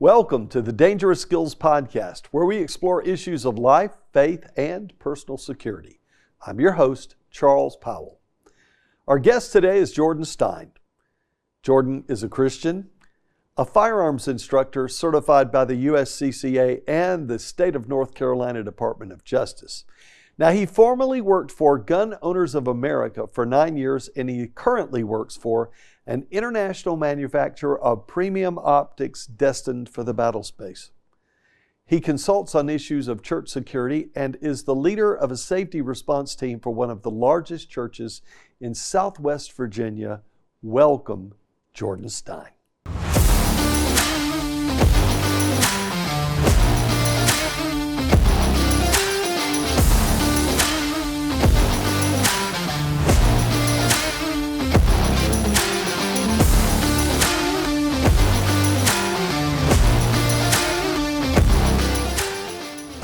Welcome to the Dangerous Skills Podcast, where we explore issues of life, faith, and personal security. I'm your host, Charles Powell. Our guest today is Jordan Stein. Jordan is a Christian, a firearms instructor certified by the USCCA and the State of North Carolina Department of Justice. Now, he formerly worked for Gun Owners of America for 9 years, and he currently works for an international manufacturer of premium optics destined for the battle space. He consults on issues of church security and is the leader of a safety response team for one of the largest churches in Southwest Virginia. Welcome, Jordan Stein.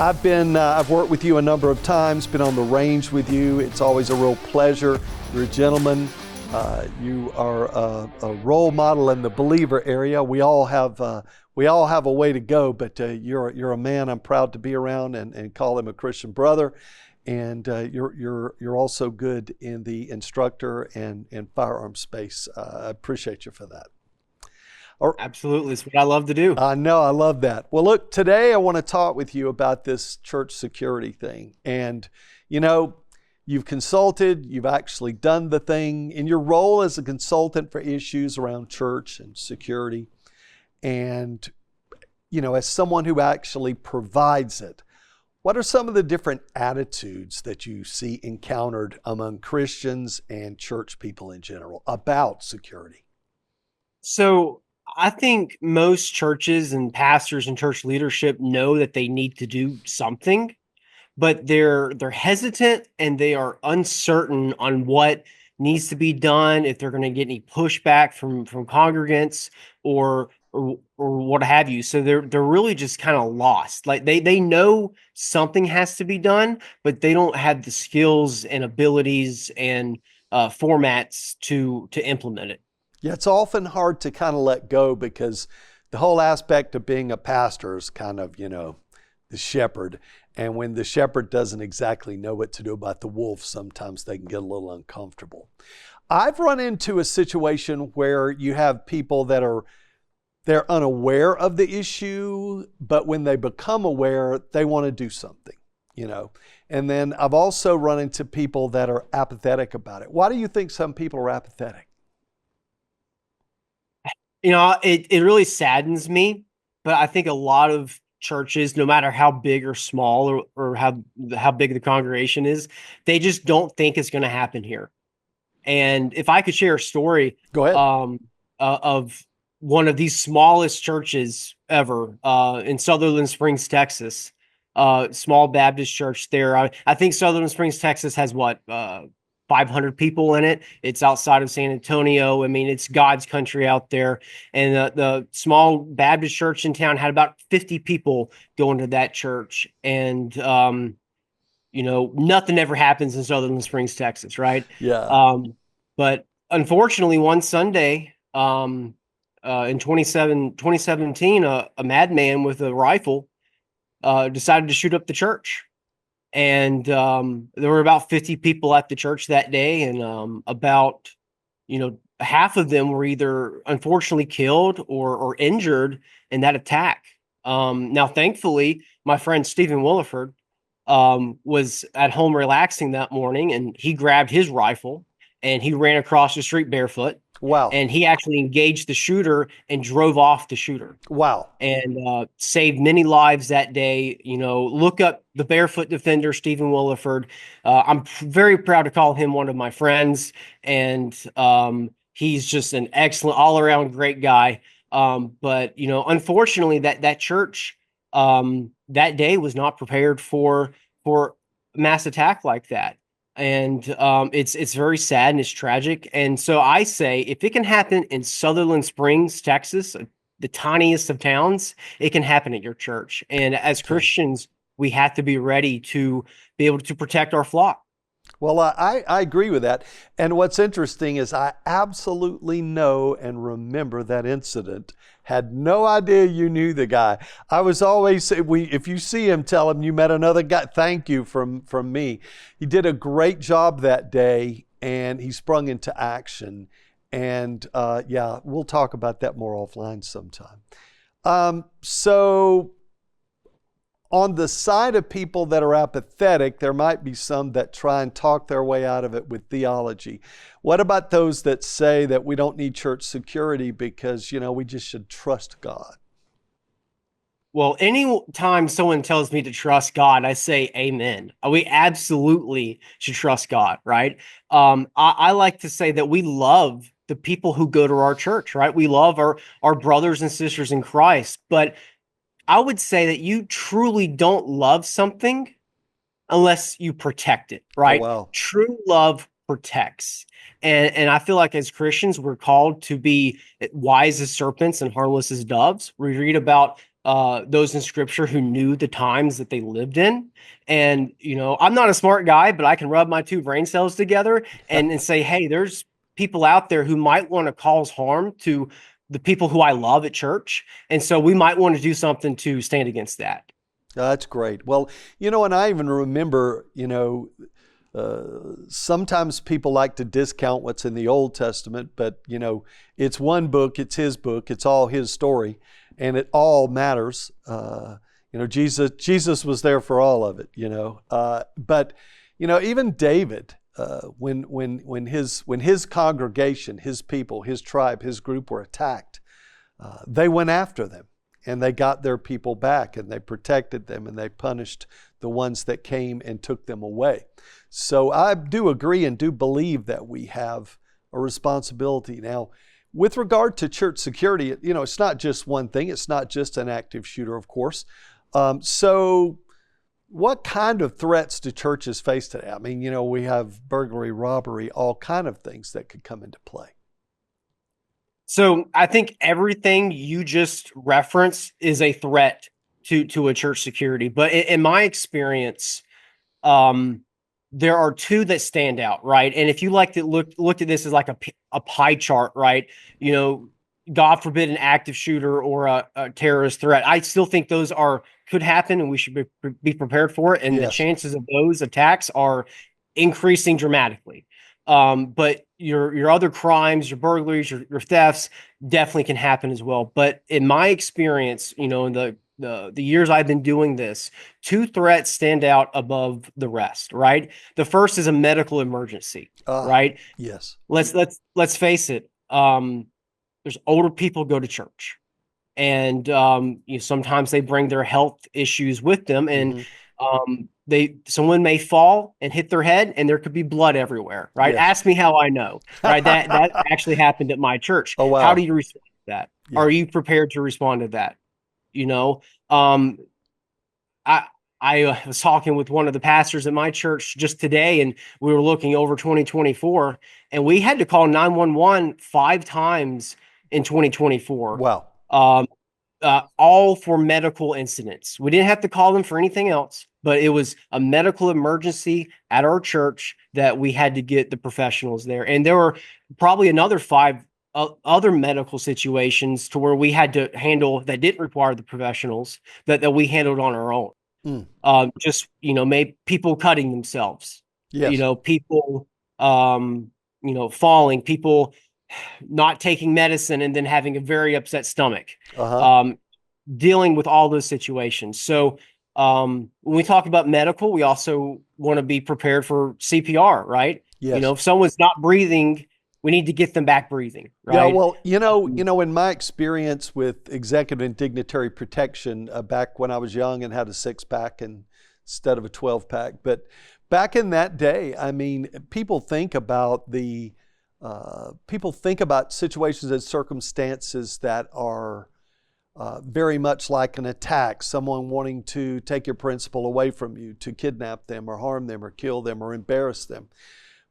I've worked with you a number of times, been on the range with you. It's always a real pleasure. You're a gentleman. You are a role model in the believer area. We all have a way to go, but you're a man I'm proud to be around and call him a Christian brother. And you're also good in the instructor and firearm space. I appreciate you for that. Absolutely. It's what I love to do. I know. I love that. Well, look, today I want to talk with you about this church security thing. And, you know, you've consulted, you've actually done the thing in your role as a consultant for issues around church and security. And, you know, as someone who actually provides it, what are some of the different attitudes that you see encountered among Christians and church people in general about security? So I think most churches and pastors and church leadership know that they need to do something, but they're hesitant and they are uncertain on what needs to be done, if they're going to get any pushback from congregants or what have you. So they're really just kind of lost. Like they know something has to be done, but they don't have the skills and abilities and formats to implement it. Yeah, it's often hard to kind of let go because the whole aspect of being a pastor is kind of, you know, the shepherd. And when the shepherd doesn't exactly know what to do about the wolf, sometimes they can get a little uncomfortable. I've run into a situation where you have people that they're unaware of the issue, but when they become aware, they want to do something, you know. And then I've also run into people that are apathetic about it. Why do you think some people are apathetic? You know, it really saddens me, but I think a lot of churches, no matter how big or small or how big the congregation is, they just don't think it's going to happen here. And if I could share a story, go ahead. Of one of these smallest churches ever in Sutherland Springs, Texas, small Baptist church there. I think Sutherland Springs, Texas has 500 people in it. It's outside of San Antonio. I mean, it's God's country out there. And the small Baptist church in town had about 50 people going to that church. And, you know, nothing ever happens in Sutherland Springs, Texas, right? Yeah. But unfortunately, one Sunday in 2017, a madman with a rifle decided to shoot up the church. And there were about 50 people at the church that day, and about, you know, half of them were either unfortunately killed or injured in that attack. Now, thankfully, my friend Stephen Williford was at home relaxing that morning, and he grabbed his rifle and he ran across the street barefoot. Wow. And he actually engaged the shooter and drove off the shooter. Wow. And saved many lives that day. You know, look up the barefoot defender, Stephen Williford. I'm very proud to call him one of my friends. And he's just an excellent, all around great guy. But, you know, unfortunately that church that day was not prepared for a mass attack like that. And it's very sad and it's tragic. And so I say, if it can happen in Sutherland Springs, Texas, the tiniest of towns, it can happen at your church. And as Christians, we have to be ready to be able to protect our flock. Well, I agree with that. And what's interesting is I absolutely know and remember that incident. Had no idea you knew the guy. I was always, if you see him, tell him you met another guy. Thank you from me. He did a great job that day, and he sprung into action. And yeah, we'll talk about that more offline sometime. So on the side of people that are apathetic, there might be some that try and talk their way out of it with theology. What about those that say that we don't need church security because, we just should trust God? Well, anytime someone tells me to trust God, I say amen. We absolutely should trust God, right? I like to say that we love the people who go to our church, right? We love our brothers and sisters in Christ, but I would say that you truly don't love something unless you protect it, Oh, right? wow. True love protects. And I feel like as Christians, we're called to be wise as serpents and harmless as doves. We read about those in scripture who knew the times that they lived in. And, I'm not a smart guy, but I can rub my two brain cells together and say, hey, there's people out there who might want to cause harm to the people who I love at church. And so we might want to do something to stand against that. That's great. Well, and I even remember, sometimes people like to discount what's in the Old Testament, but, it's one book, it's his book, it's all his story, and it all matters. Jesus was there for all of it, but, even David, when his congregation, his people, his tribe, his group were attacked, they went after them and they got their people back and they protected them and they punished the ones that came and took them away. So I do agree and do believe that we have a responsibility. Now, with regard to church security, it's not just one thing. It's not just an active shooter, of course. So what kind of threats do churches face today? I mean, we have burglary, robbery, all kind of things that could come into play. So I think everything you just referenced is a threat to a church security. But in my experience, there are two that stand out, right? And if you looked at this as like a pie chart, right? God forbid an active shooter or a terrorist threat. I still think those could happen, and we should be prepared for it. And Yes. The chances of those attacks are increasing dramatically. But your other crimes, your burglaries, your thefts definitely can happen as well. But in my experience, in the years I've been doing this, two threats stand out above the rest, right? The first is a medical emergency, right? Yes. Let's face it. There's older people go to church, and sometimes they bring their health issues with them, and someone may fall and hit their head, and there could be blood everywhere, right? Yes. Ask me how I know, right? That actually happened at my church. Oh, wow. How do you respond to that? Yeah. Are you prepared to respond to that? I was talking with one of the pastors at my church just today, and we were looking over 2024, and we had to call 911 5 times in 2024. Wow. All for medical incidents. We didn't have to call them for anything else, but it was a medical emergency at our church that we had to get the professionals there. And there were probably another 5 other medical situations to where we had to handle that didn't require the professionals that we handled on our own. Just, maybe people cutting themselves, yes. People, falling, people not taking medicine and then having a very upset stomach, dealing with all those situations. So when we talk about medical, we also want to be prepared for CPR, right? Yes. If someone's not breathing, we need to get them back breathing, right? Yeah, well, in my experience with executive and dignitary protection, back when I was young and had a 6-pack instead of a 12-pack, but back in that day, I mean, people think about situations and circumstances that are very much like an attack, someone wanting to take your principal away from you, to kidnap them or harm them or kill them or embarrass them.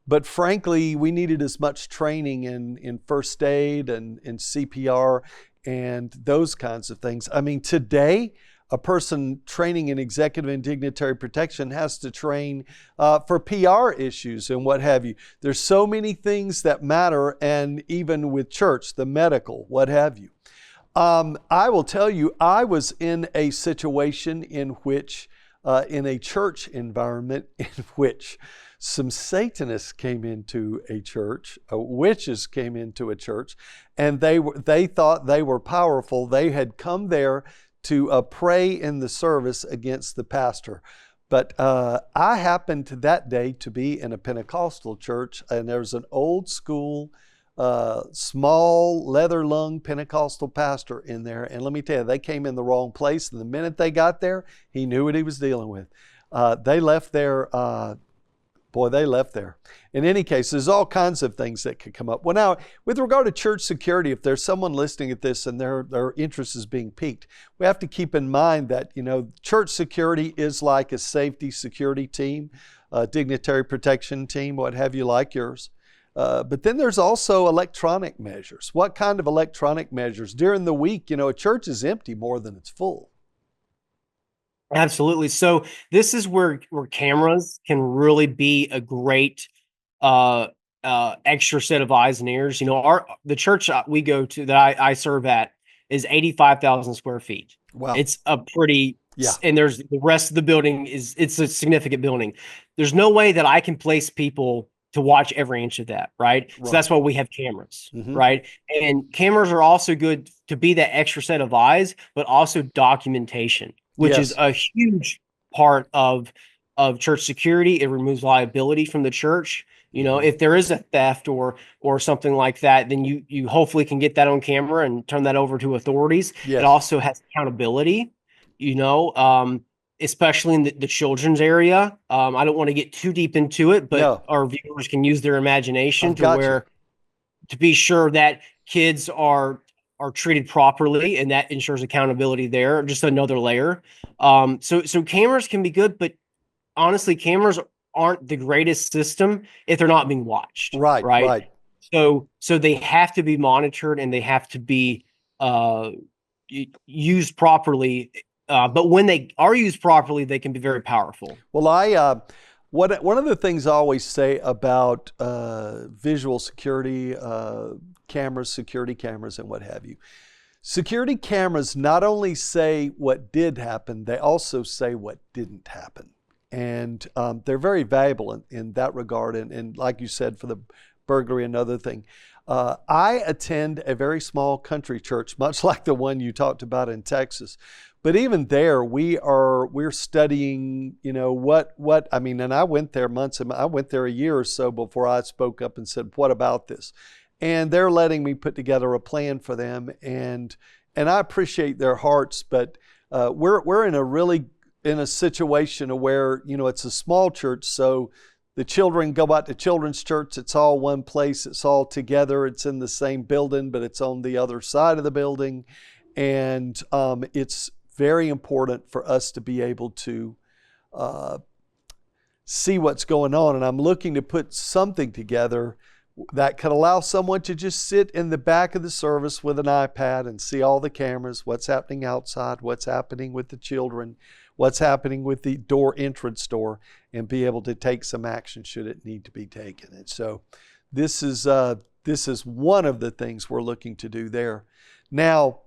But frankly, we needed as much training in first aid and in CPR and those kinds of things. I mean, today, a person training in executive and dignitary protection has to train for PR issues and what have you. There's so many things that matter, and even with church, the medical, what have you. I will tell you, I was in a situation in which, in a church environment, in which some Satanists came into a church, witches came into a church, and they thought they were powerful. They had come there to pray in the service against the pastor. But I happened to that day to be in a Pentecostal church, and there's an old school, small leather-lung Pentecostal pastor in there. And let me tell you, they came in the wrong place. And the minute they got there, he knew what he was dealing with. They left there. They left there. In any case, there's all kinds of things that could come up. Well, now, with regard to church security, if there's someone listening at this and their interest is being piqued, we have to keep in mind that, church security is like a safety security team, a dignitary protection team, what have you, like yours. But then there's also electronic measures. What kind of electronic measures? During the week, a church is empty more than it's full. Absolutely. So this is where cameras can really be a great extra set of eyes and ears. The church we go to that I serve at is 85,000 square feet. Wow. It's a pretty, and there's the rest of the building it's a significant building. There's no way that I can place people to watch every inch of that, right? So that's why we have cameras, right? And cameras are also good to be that extra set of eyes, but also documentation, which is a huge part of church security. It removes liability from the church. If there is a theft or something like that, then you hopefully can get that on camera and turn that over to authorities. Yes. It also has accountability, especially in the children's area. I don't want to get too deep into it, but our viewers can use their imagination to be sure that kids are treated properly, and that ensures accountability there. Just another layer. So cameras can be good, but honestly, cameras aren't the greatest system if they're not being watched. Right. So they have to be monitored, and they have to be used properly. But when they are used properly, they can be very powerful. Well, one of the things I always say about visual security, security cameras, and what have you. Security cameras not only say what did happen, they also say what didn't happen. And they're very valuable in that regard. And like you said, for the burglary, another thing. I attend a very small country church, much like the one you talked about in Texas. But even there, we're studying, and I went there I went there a year or so before I spoke up and said, what about this? And they're letting me put together a plan for them. And I appreciate their hearts, but we're in a situation where, it's a small church. So the children go out to children's church. It's all one place. It's all together. It's in the same building, but it's on the other side of the building. And it's very important for us to be able to see what's going on. And I'm looking to put something together that could allow someone to just sit in the back of the service with an iPad and see all the cameras, what's happening outside, what's happening with the children, what's happening with the entrance door, and be able to take some action should it need to be taken. And so this is one of the things we're looking to do there. Now,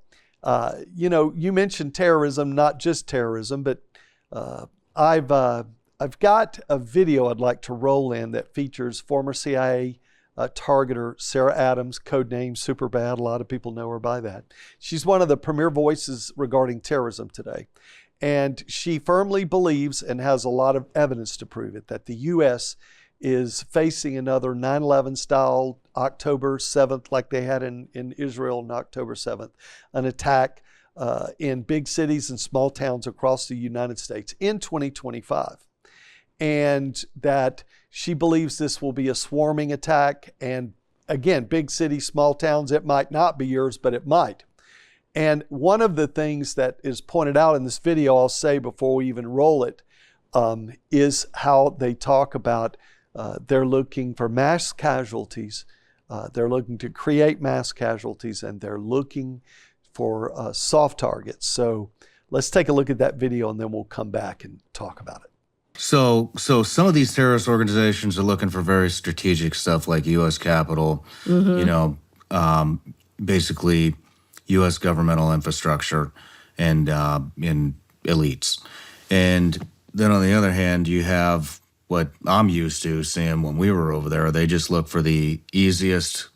you mentioned terrorism, not just terrorism, but I've got a video I'd like to roll in that features former CIA targeter Sarah Adams, codename Superbad. A lot of people know her by that. She's one of the premier voices regarding terrorism today. And she firmly believes, and has a lot of evidence to prove it, that the U.S. is facing another 9/11 style October 7th, like they had in Israel on October 7th, an attack in big cities and small towns across the United States in 2025. And that she believes this will be a swarming attack. And again, big cities, small towns, it might not be yours, but it might. And one of the things that is pointed out in this video, I'll say before we even roll it, is how they talk about they're looking for mass casualties. They're looking to create mass casualties, and they're looking for soft targets. So Let's take a look at that video and then we'll come back and talk about it. So some of these terrorist organizations are looking for very strategic stuff like U.S. Capitol, basically U.S. governmental infrastructure and in elites. And then on the other hand, you have what I'm used to seeing when we were over there. They just look for the easiest,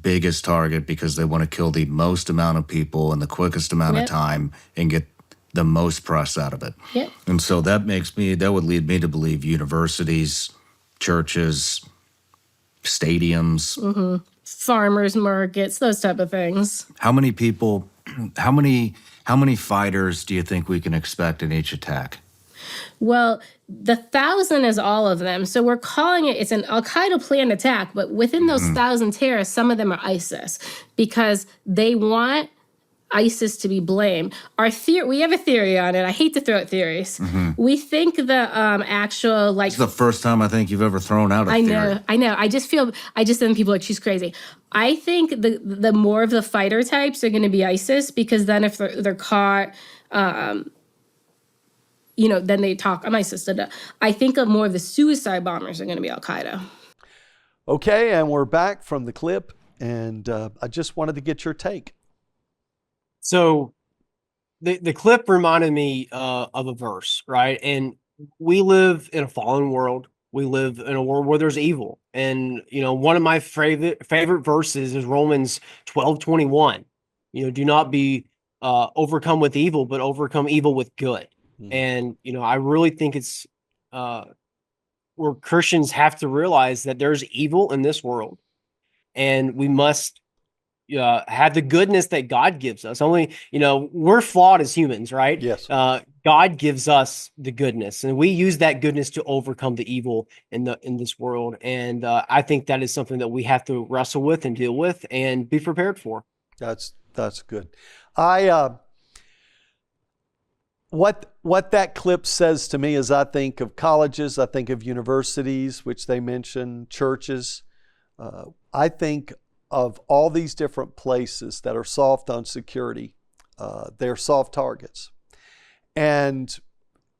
biggest target because they want to kill the most amount of people in the quickest amount of time and get the most press out of it. Yep. And so that would lead me to believe universities, churches, stadiums, farmers markets, those type of things. How many people, how many fighters do you think we can expect in each attack? Well, the 1,000 is all of them. So we're calling it's an Al-Qaeda planned attack, but within those 1,000 terrorists, some of them are ISIS because they want ISIS to be blamed. We have a theory on it. I hate to throw out theories. We think the actual It's the first time I think you've ever thrown out a theory. I know. I just then people are like, she's crazy. I think the more of the fighter types are going to be ISIS because then if they're caught, then they talk, I'm ISIS. I think of more of the suicide bombers are going to be Al-Qaeda. Okay, and we're back from the clip, and I just wanted to get your take. So the clip reminded me of a verse, right? And we live in a fallen world. We live in a world where there's evil. And, one of my favorite verses is Romans 12:21. Do not be overcome with evil, but overcome evil with good. And, I really think it's where Christians have to realize that there's evil in this world. And we must have the goodness that God gives us. Only, we're flawed as humans, right? Yes. God gives us the goodness, and we use that goodness to overcome the evil in this world. And I think that is something that we have to wrestle with and deal with and be prepared for. That's good. What that clip says to me is I think of colleges, I think of universities, which they mention, churches. I think of all these different places that are soft on security. They're soft targets. And,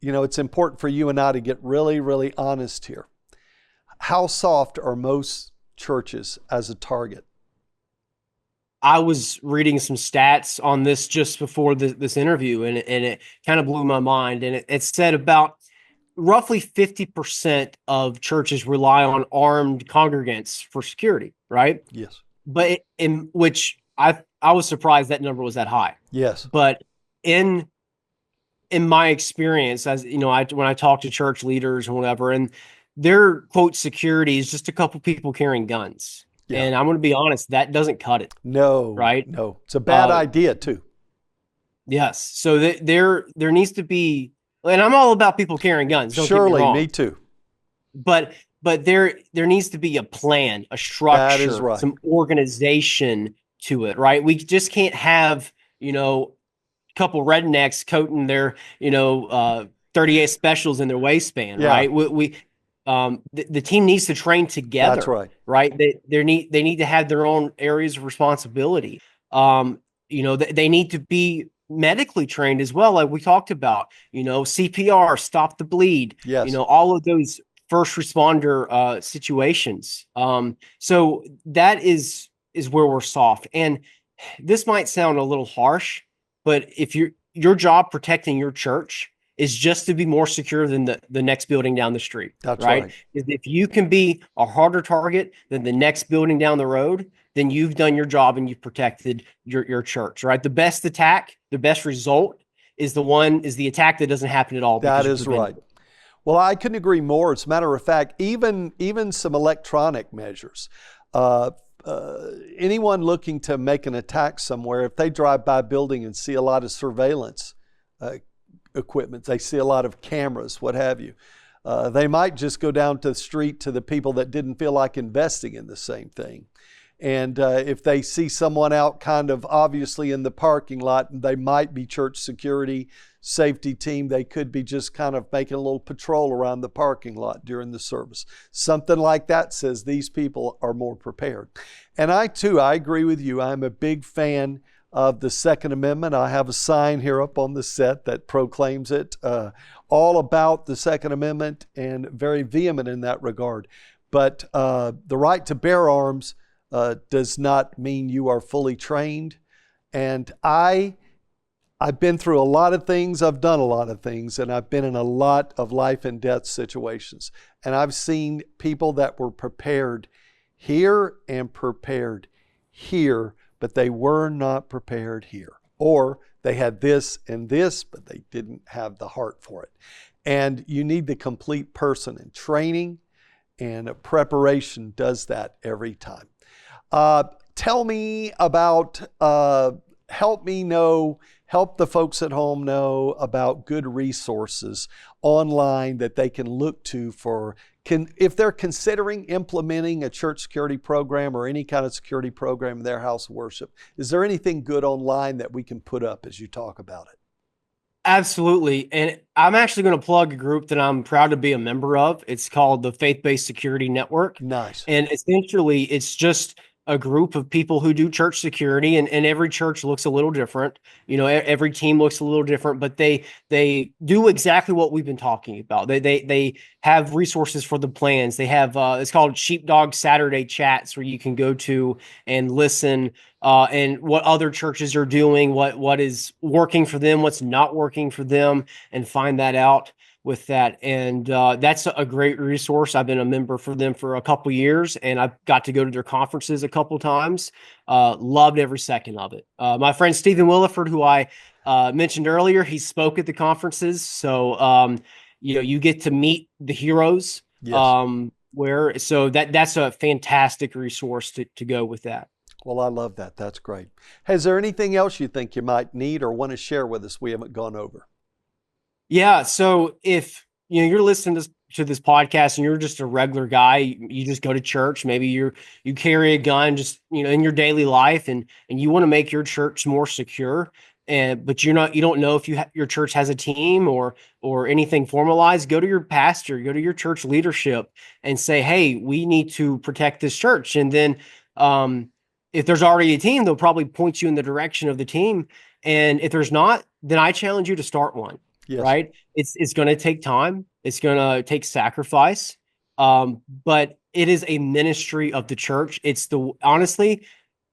it's important for you and I to get really, really honest here. How soft are most churches as a target? I was reading some stats on this just before this interview, and it kind of blew my mind. And it said about roughly 50% of churches rely on armed congregants for security, right? Yes. But in which I was surprised that number was that high. Yes. But in my experience, as when I talk to church leaders and whatever, and their quote security is just a couple people carrying guns. Yeah. And I'm going to be honest, that doesn't cut it. No. Right? No. It's a bad idea too. Yes. So there needs to be, and I'm all about people carrying guns. Don't Surely, get me wrong. Me too. But there needs to be a plan, a structure, that is right. Some organization to it, right? We just can't have, a couple rednecks coating their, 38 specials in their waistband, right? The team needs to train together. That's right. Right? They need to have their own areas of responsibility. They need to be medically trained as well, like we talked about. CPR, stop the bleed. Yes. All of those first responder situations. So that is where we're soft. And this might sound a little harsh, but if your job protecting your church is just to be more secure than the next building down the street. That's right. If you can be a harder target than the next building down the road, then you've done your job and you've protected your church, right? The best attack, the best result is the attack that doesn't happen at all. That is right. Well, I couldn't agree more. As a matter of fact, even some electronic measures. Anyone looking to make an attack somewhere, if they drive by a building and see a lot of surveillance equipment, they see a lot of cameras, what have you, they might just go down to the street to the people that didn't feel like investing in the same thing. And if they see someone out kind of obviously in the parking lot, and they might be church security, safety team, they could be just kind of making a little patrol around the parking lot during the service. Something like that says these people are more prepared. And I agree with you. I'm a big fan of the Second Amendment. I have a sign here up on the set that proclaims it, all about the Second Amendment, and very vehement in that regard. But the right to bear arms does not mean you are fully trained. And I've been through a lot of things, I've done a lot of things, and I've been in a lot of life and death situations. And I've seen people that were prepared here and prepared here, but they were not prepared here. Or they had this and this, but they didn't have the heart for it. And you need the complete person, and training and preparation does that every time. Tell me about, help the folks at home know about good resources online that they can look to if they're considering implementing a church security program or any kind of security program in their house of worship. Is there anything good online that we can put up as you talk about it? Absolutely. And I'm actually going to plug a group that I'm proud to be a member of. It's called the Faith-Based Security Network. Nice. And essentially, it's just a group of people who do church security, and every church looks a little different. You know, every team looks a little different, but they do exactly what we've been talking about. They have resources for the plans. They have it's called Sheepdog Saturday Chats, where you can go to and listen and what other churches are doing, what is working for them, what's not working for them, and find that out with that. And that's a great resource. I've been a member for them for a couple years, and I've got to go to their conferences a couple times. Loved every second of it. My friend Stephen Williford, who I mentioned earlier, he spoke at the conferences. So, you get to meet the heroes. Yes. That's a fantastic resource to go with that. Well, I love that. That's great. Hey, is there anything else you think you might need or want to share with us we haven't gone over? Yeah. So if you're listening to this podcast and you're just a regular guy, you just go to church, maybe you carry a gun just, in your daily life, and you want to make your church more secure, but you don't know if your church has a team or anything formalized, go to your pastor, go to your church leadership and say, hey, we need to protect this church. And then, if there's already a team, they'll probably point you in the direction of the team. And if there's not, then I challenge you to start one. Yes. Right? It's going to take time. It's going to take sacrifice. But it is a ministry of the church. Honestly,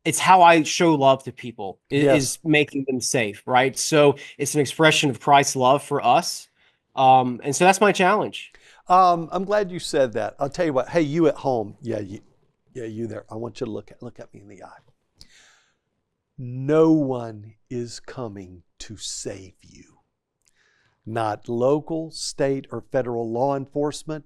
it's how I show love to people is making them safe. Right? So it's an expression of Christ's love for us. And so that's my challenge. I'm glad you said that. I'll tell you what. Hey, you at home. You there. I want you to look at me in the eye. No one is coming to save you. Not local, state, or federal law enforcement.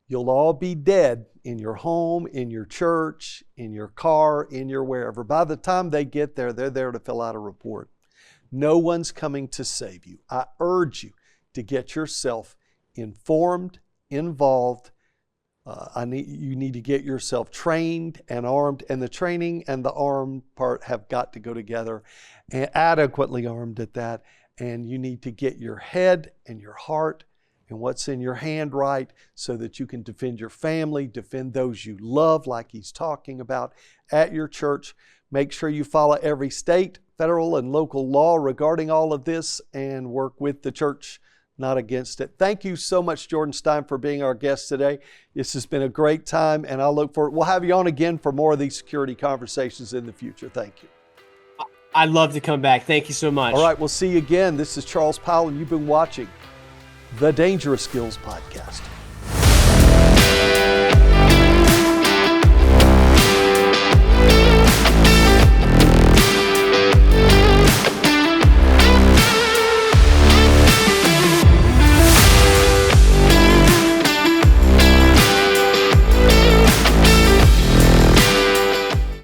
You'll all be dead in your home, in your church, in your car, in your wherever. By the time they get there, they're there to fill out a report. No one's coming to save you. I urge you to get yourself informed, involved. You need to get yourself trained and armed, and the training and the armed part have got to go together, and adequately armed at that. And you need to get your head and your heart and what's in your hand right so that you can defend your family, defend those you love, like he's talking about at your church. Make sure you follow every state, federal, and local law regarding all of this and work with the church, not against it. Thank you so much, Jordan Stein, for being our guest today. This has been a great time, and I'll look forward. We'll have you on again for more of these security conversations in the future. Thank you. I'd love to come back. Thank you so much. All right, we'll see you again. This is Charles Powell, and you've been watching the Dangerous Skills Podcast.